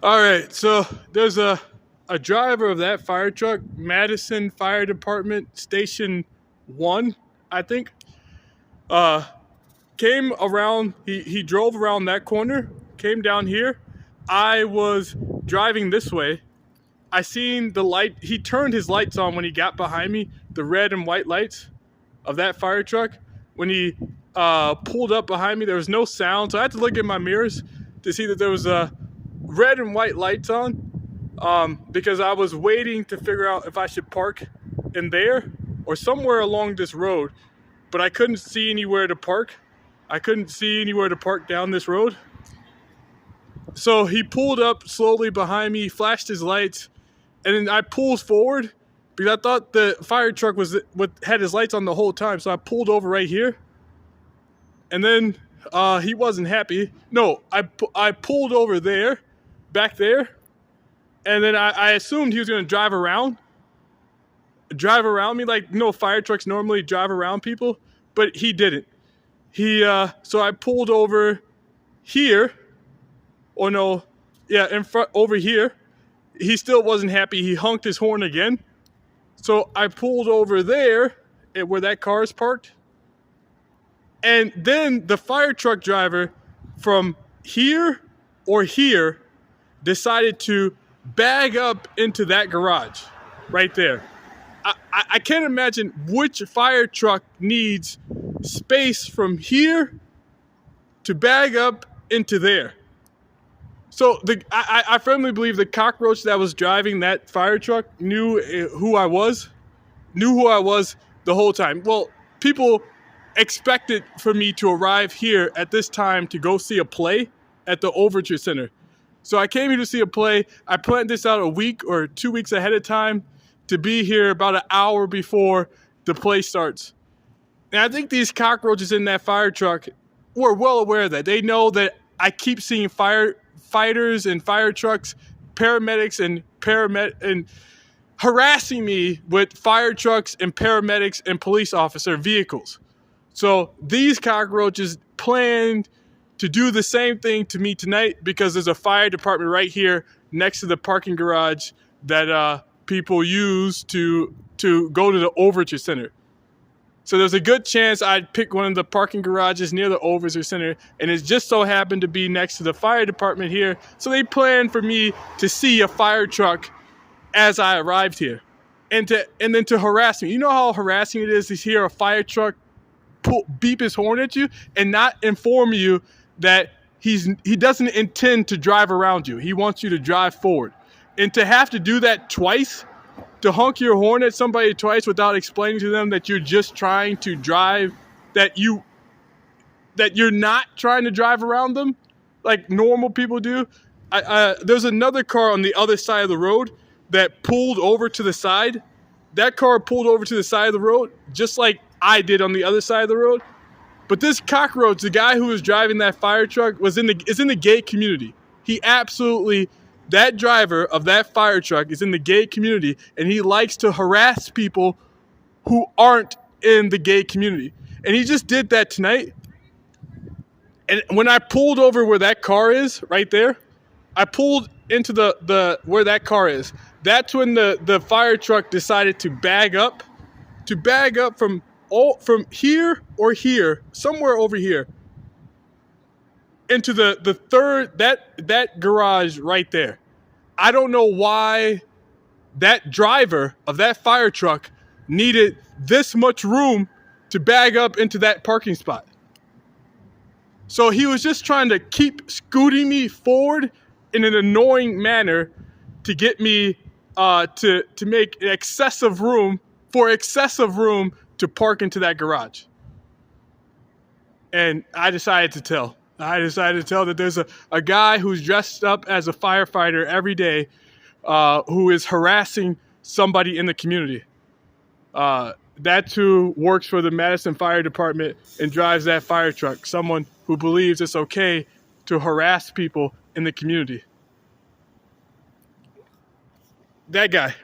All right, so there's a driver of that fire truck, Madison Fire Department Station 1, I think. Uh, Came around, he drove around that corner, came down here. I was driving this way. I seen the light. He turned his lights on when he got behind me, the red and white lights of that fire truck. When he pulled up behind me, there was no sound, so I had to look in my mirrors to see that there was red and white lights on, because I was waiting to figure out if I should park in there or somewhere along this road, but I couldn't see anywhere to park. I couldn't see anywhere to park down this road. So he pulled up slowly behind me, flashed his lights, and then I pulled forward because I thought the fire truck had his lights on the whole time. So I pulled over right here, and then he wasn't happy. No, I pulled over there, back there, and then I assumed he was going to drive around me like fire trucks normally drive around people, but he didn't. So I pulled over here, in front over here. He still wasn't happy. He honked his horn again. So I pulled over there where that car is parked. And then the fire truck driver from here or here decided to bag up into that garage right there. I can't imagine which fire truck needs space from here to bag up into there. So I firmly believe the cockroach that was driving that fire truck knew who I was the whole time. Well, people expected for me to arrive here at this time to go see a play at the Overture Center. So I came here to see a play. I planned this out a week or 2 weeks ahead of time to be here about an hour before the play starts. And I think these cockroaches in that fire truck were well aware of that. They know that I keep seeing firefighters and fire trucks, paramedics and harassing me with fire trucks and paramedics and police officer vehicles. So these cockroaches planned to do the same thing to me tonight because there's a fire department right here next to the parking garage that people use to go to the Overture Center. So there's a good chance I'd pick one of the parking garages near the Overture Center, and it just so happened to be next to the fire department here. So they planned for me to see a fire truck as I arrived here, and then to harass me. You know how harassing it is to hear a fire truck beep his horn at you and not inform you that he doesn't intend to drive around you. He wants you to drive forward. And to have to do that twice, to honk your horn at somebody twice without explaining to them that you're just trying to drive, that you're not trying to drive around them like normal people do. There's another car on the other side of the road that pulled over to the side. That car pulled over to the side of the road just like I did on the other side of the road. But this cockroach, the guy who was driving that fire truck, is in the gay community. That driver of that fire truck is in the gay community, and he likes to harass people who aren't in the gay community. And he just did that tonight. And when I pulled over where that car is, right there, I pulled into the where that car is. That's when the fire truck decided to bag up from here or here, somewhere over here, into the third, that garage right there. I don't know why that driver of that fire truck needed this much room to bag up into that parking spot. So he was just trying to keep scooting me forward in an annoying manner to get me to make excessive room to park into that garage. And I decided to tell that there's a guy who's dressed up as a firefighter every day who is harassing somebody in the community. That's who works for the Madison Fire Department and drives that fire truck. Someone who believes it's okay to harass people in the community. That guy.